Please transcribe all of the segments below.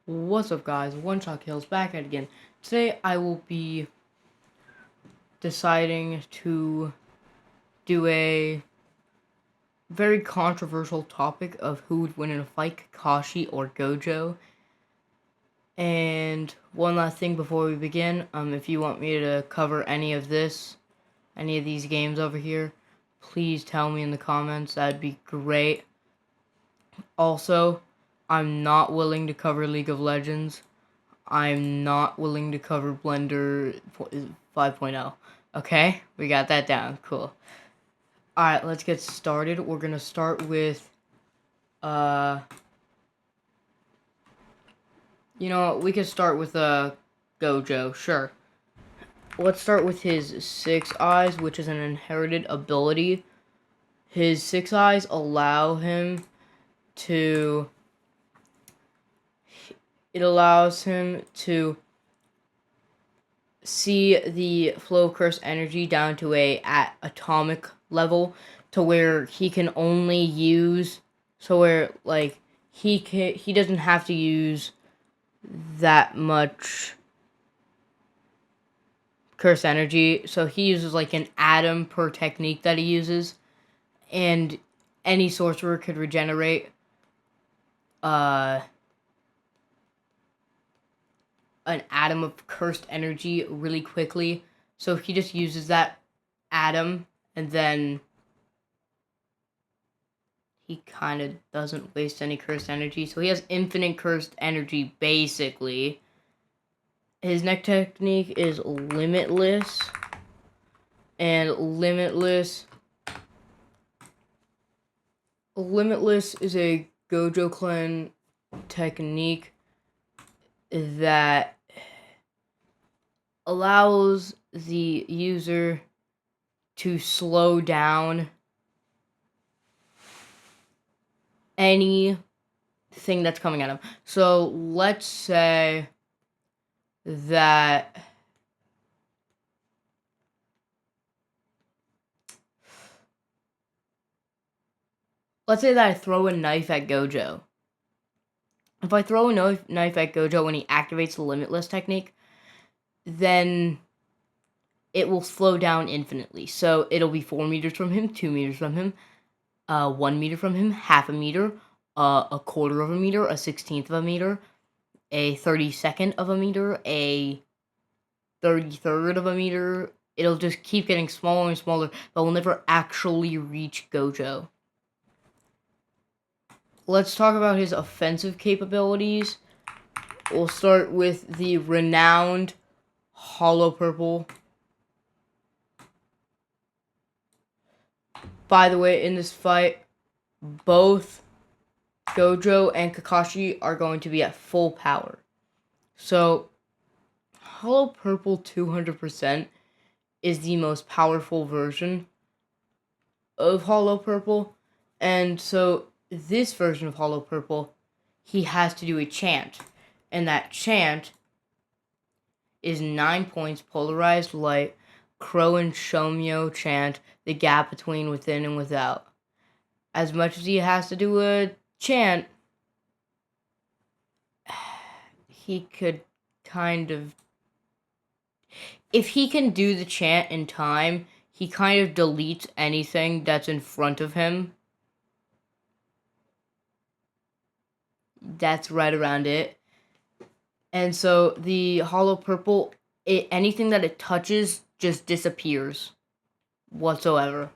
What's up, guys? One Shot Kills back at again. Today I will be deciding to do a very controversial topic of who would win in a fight, Kakashi or Gojo. And one last thing before we begin, if you want me to cover any of these games over here, please tell me in the comments. That'd be great. Also, I'm not willing to cover League of Legends. I'm not willing to cover Blender 5.0. Okay, we got that down. Cool. Alright, let's get started. We're gonna start with, we could start with, Gojo, sure. Let's start with his 6 eyes, which is an inherited ability. His 6 eyes allow him to... It allows him to see the flow of cursed energy down to at atomic level, to where he can only use, so where like he doesn't have to use that much cursed energy, so he uses like an atom per technique that he uses, and any sorcerer could regenerate an atom of cursed energy really quickly. So he just uses that atom, and then he kind of doesn't waste any cursed energy. So he has infinite cursed energy, basically. His next technique is Limitless. And Limitless is a Gojo clan technique that allows the user to slow down anything that's coming at him. So let's say that I throw a knife at Gojo. If I throw a knife at Gojo when he activates the Limitless technique, then it will slow down infinitely. So it'll be 4 meters from him, 2 meters from him, 1 meter from him, half a meter, a quarter of a meter, a 16th of a meter, a 32nd of a meter, a 33rd of a meter. It'll just keep getting smaller and smaller, but will never actually reach Gojo. Let's talk about his offensive capabilities. We'll start with the renowned Hollow Purple. By the way, in this fight, both Gojo and Kakashi are going to be at full power. So, Hollow Purple 200% is the most powerful version of Hollow Purple. And so, this version of Hollow Purple, he has to do a chant. And that chant is 9 points, Polarized Light, Crow and Shomyo chant, the gap between within and without. As much as he has to do a chant, he could kind of... If he can do the chant in time, he kind of deletes anything that's in front of him. That's right around it. And so the Hollow Purple, anything that it touches just disappears whatsoever.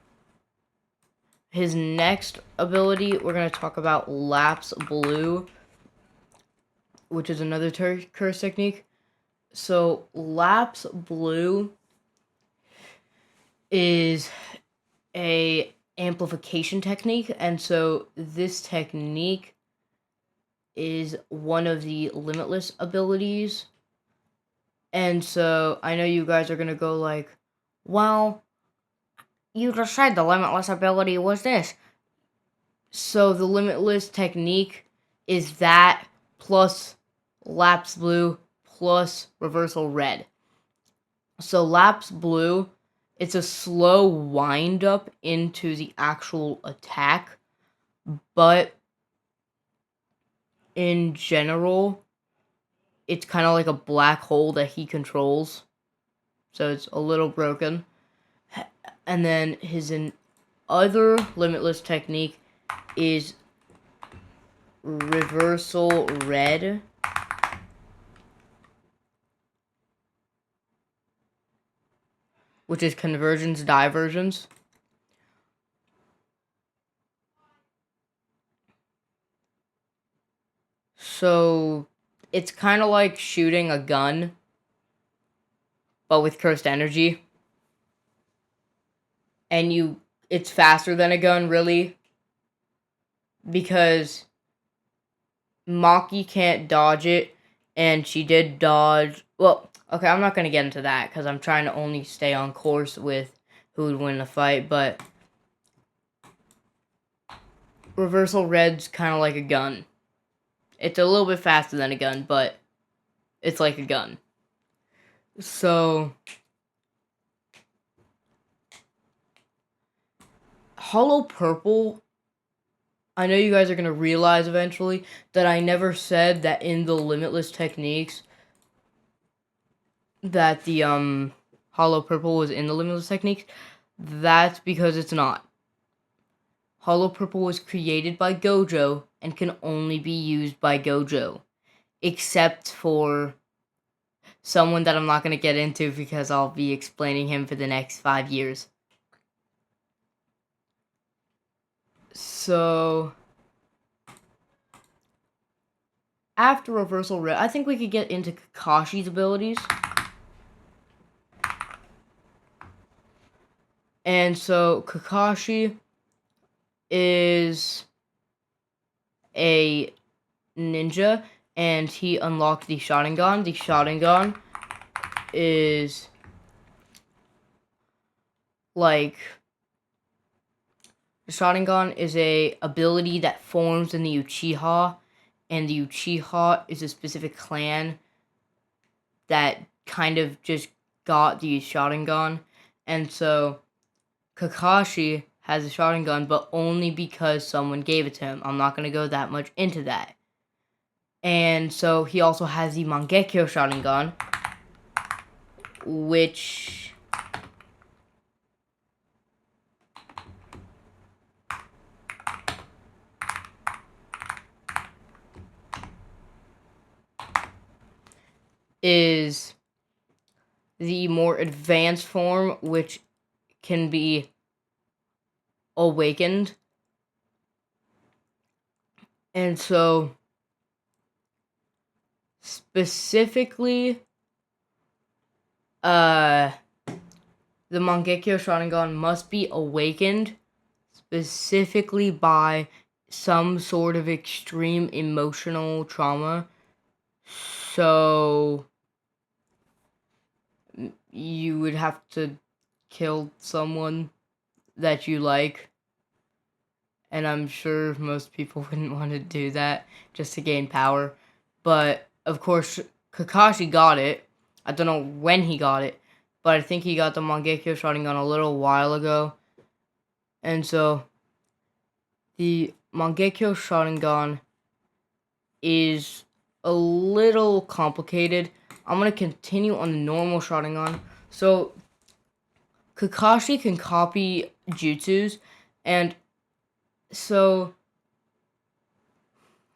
His next ability, we're going to talk about Lapse Blue, which is another curse technique. So Lapse Blue is a amplification technique, and so this technique is one of the Limitless abilities. And so I know you guys are gonna go like, well, you just said the Limitless ability was this. So the Limitless technique is that plus Lapse Blue plus Reversal Red. So Lapse Blue, it's a slow wind up into the actual attack, but in general, it's kind of like a black hole that he controls. So it's a little broken. And then his other limitless technique is reversal red. Which is conversions, diversions. So it's kind of like shooting a gun, but with cursed energy. And it's faster than a gun, really, because Maki can't dodge it, and she did dodge. Well, okay, I'm not gonna get into that because I'm trying to only stay on course with who would win the fight. But reversal red's kind of like a gun. It's a little bit faster than a gun, but it's like a gun. So Hollow Purple, I know you guys are going to realize eventually that I never said that in the Limitless Techniques that the Hollow Purple was in the Limitless Techniques. That's because it's not. Hollow Purple was created by Gojo and can only be used by Gojo. Except for someone that I'm not going to get into because I'll be explaining him for the next 5 years. So after Reversal Red, I think we could get into Kakashi's abilities. And so Kakashi is a ninja, and he unlocked the Sharingan. The Sharingan is like... The Sharingan is a ability that forms in the Uchiha, and the Uchiha is a specific clan that kind of just got the Sharingan. And so Kakashi has a Sharingan, but only because someone gave it to him. I'm not going to go that much into that. And so he also has the Mangekyo Sharingan, which is the more advanced form, which can be awakened. And so specifically the Mangekyo Sharingan must be awakened specifically by some sort of extreme emotional trauma. So you would have to kill someone that you like. And I'm sure most people wouldn't want to do that just to gain power. But, of course, Kakashi got it. I don't know when he got it, but I think he got the Mangekyo Sharingan a little while ago. And so, the Mangekyo Sharingan is a little complicated. I'm going to continue on the normal Sharingan. So, Kakashi can copy jutsus, and so,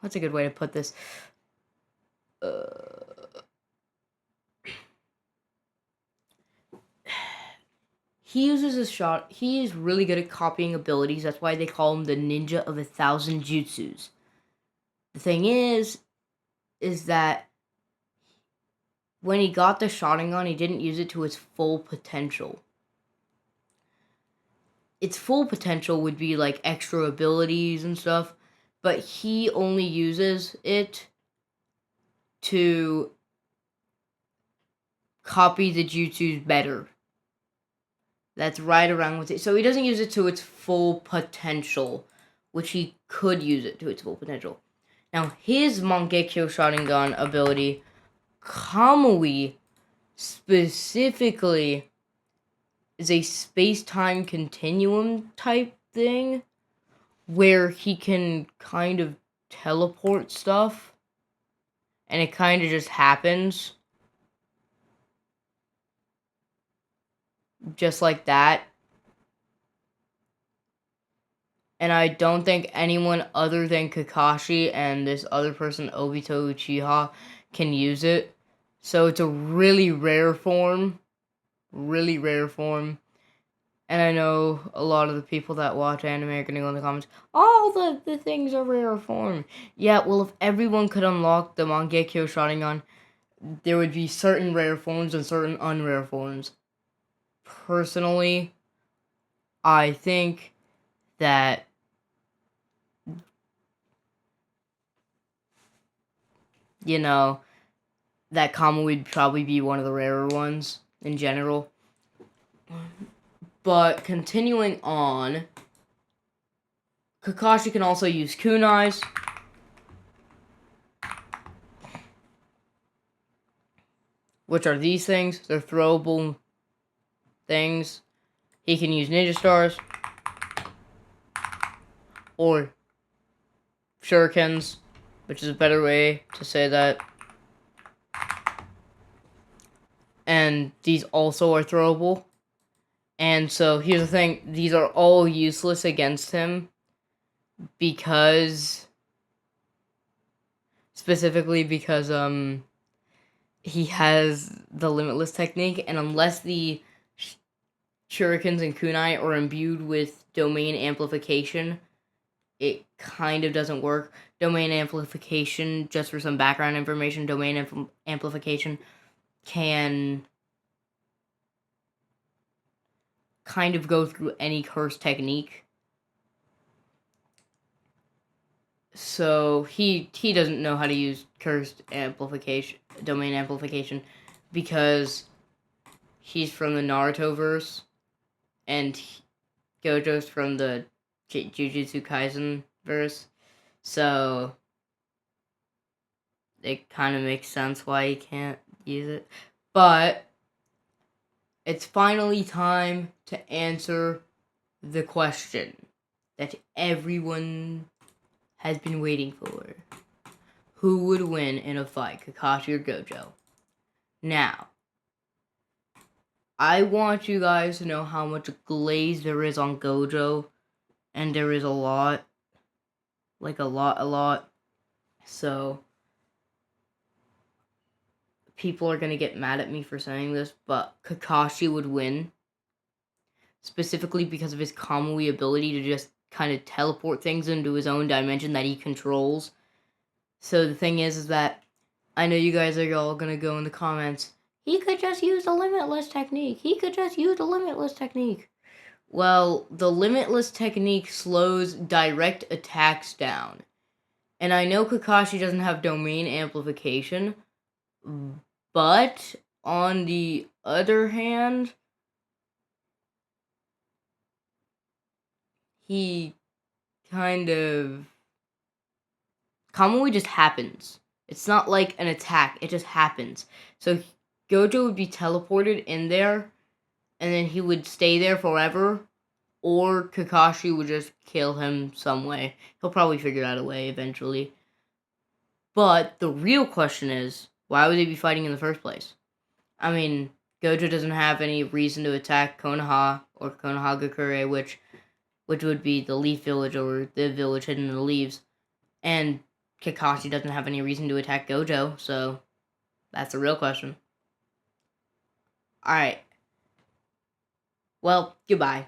what's a good way to put this? He uses a shot. He is really good at copying abilities. That's why they call him the ninja of 1,000 jutsus. The thing is that when he got the Sharingan, he didn't use it to its full potential. Its full potential would be like extra abilities and stuff, but he only uses it to copy the jutsus better. That's right around with it. So he doesn't use it to its full potential, which he could use it to its full potential. Now, his Mangekyo Sharingan ability, Kamui, specifically, is a space-time continuum type thing, where he can kind of teleport stuff and it kind of just happens. Just like that. And I don't think anyone other than Kakashi and this other person, Obito Uchiha, can use it. So it's a really rare form. Really rare form. And I know a lot of the people that watch anime are going to go in the comments, all the things are rare form. Yeah, well, if everyone could unlock the Mangekyo Sharingan, there would be certain rare forms and certain unrare forms. Personally, I think that that Kama would probably be one of the rarer ones in general. But continuing on, Kakashi can also use kunais, which are these things. They're throwable things. He can use ninja stars or shurikens, which is a better way to say that. And these also are throwable. And so here's the thing, these are all useless against him specifically because he has the limitless technique, and unless the shurikens and kunai are imbued with domain amplification, it kind of doesn't work. Domain amplification, just for some background information, domain amplification can kind of go through any curse technique. So he doesn't know how to use cursed amplification, domain amplification, because he's from the Naruto verse, and Gojo's from the Jujutsu Kaisen verse. So it kind of makes sense why he can't use it. But it's finally time to answer the question that everyone has been waiting for. Who would win in a fight, Kakashi or Gojo? Now, I want you guys to know how much glaze there is on Gojo, and there is a lot. Like a lot. So, people are gonna get mad at me for saying this, but Kakashi would win. Specifically because of his Kamui ability to just kind of teleport things into his own dimension that he controls. So the thing is that I know you guys are all gonna go in the comments, he could just use the limitless technique. He could just use the limitless technique. Well, the limitless technique slows direct attacks down. And I know Kakashi doesn't have domain amplification, but on the other hand, he kind of... Kamui just happens. It's not like an attack, it just happens. So Gojo would be teleported in there, and then he would stay there forever, or Kakashi would just kill him some way. He'll probably figure out a way eventually. But the real question is, why would they be fighting in the first place? I mean, Gojo doesn't have any reason to attack Konoha or Konohagakure, which would be the leaf village or the village hidden in the leaves. And Kakashi doesn't have any reason to attack Gojo, so that's the real question. Alright. Well, goodbye.